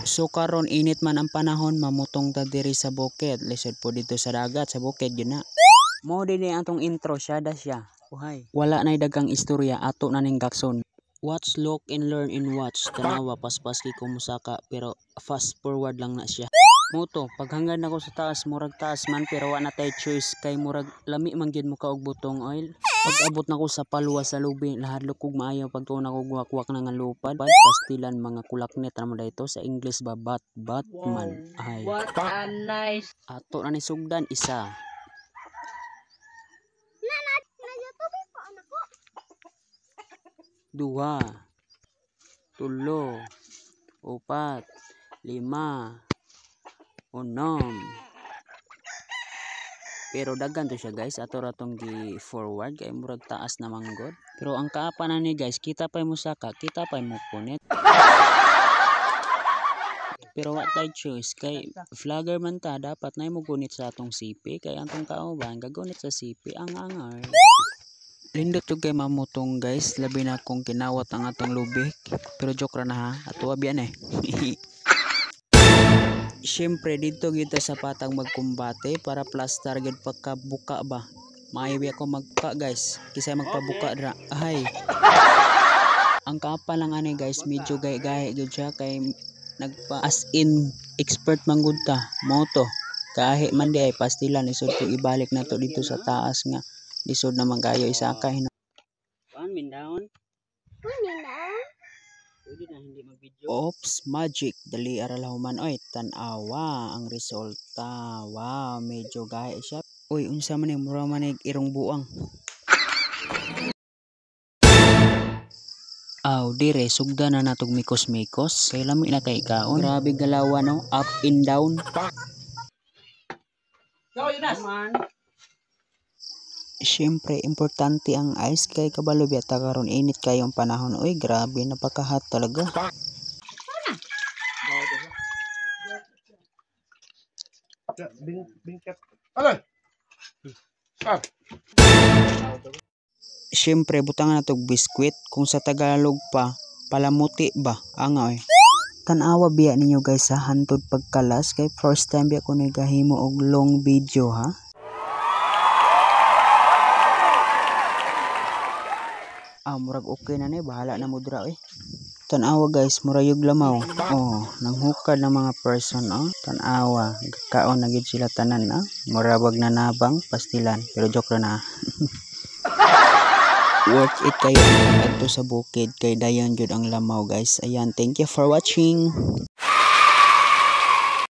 So karon init man ang panahon, mamutong ta diri sa bukid. Lisod po dito sa dagat, sa bukid yun na. Mo din atong intro, syada siya. Uhay. Wala na dagang istorya, ato na ning gakson. Watch, look, and learn in watch. Tanawa, paspas kay kumusaka, pero fast forward lang na siya. Moto, paghangad nako sa taas, murag taas man, pero wala na tay choice, kay murag lami man gyud mo kaog butong oil. Pag abot nako sa palwa sa lubi, lahad lukog maayo, pagtuon ako guwak-guwak na nga lupad. Pastilan, mga kulaknet, ano dito sa English ba, Batman. Ay. What a nice. Ato na ni sugdan, isa. Dua, tulo, upat, lima, unom. Pero daghan to siya guys, ato ratong gi forward kay murag taas na manggod. Pero ang kaapa na ni guys, kita pa mo saka, kita pa mo punit. Pero what I choose kay vlogger man ta, dapat na mo gunit sa atong sipi kay antong kauban gagunit sa sipi ang angar. Lindot to kay mamutong guys, labi na kung kinawat ang atong lubik. Pero joke ra na ha, ato abian eh. Siyempre dito kita sa patang magkumbate para plus target pagkabuka ba. Maayawi ako magbuka guys, kisay magpabuka dra. Ay. Ang kapa lang ani guys, medyo gay-gay gyud siya kay nagpa as in expert manggud ta. Moto. Kahi man di ay pastilan isod ko ibalik na to dito sa taas nga. Lisod naman kayo isakay na. Kuan mindaon? Mindaon? Pwede na hindi mag-video. Oops, magic. Dali aral human. Oy, tanawa ang resulta. Wow, medyo gaya siya. Uy, unsa man ni mura man irong buang. Aw, dire sugda na natog mikos-mikos. Kay lami na kay kaon. Grabe galawan no, up and down. Go, Yunas. Man. Siyempre, importante ang ice kay kabalo biyata karon init kayong panahon. Uy, grabe, napaka-hot talaga. Siyempre, butangan na itong biskwit. Kung sa Tagalog pa, palamuti ba? Angoy. Tanawa biya ninyo guys sa hantod pagkalas. Kay first time biya ko nagahimo og long video ha. Murag okay na ni, bahala na mudra eh. Tanawa guys, murayog lamaw. Oh, nanghukad ng mga person oh. Tanawa, kaon na gid sila tanan ah. Murabag na nabang pastilan, pero joke ra na. Worth it kayo ang pagadto sa bukid kay dayon jud ang lamaw guys. Ayan, thank you for watching.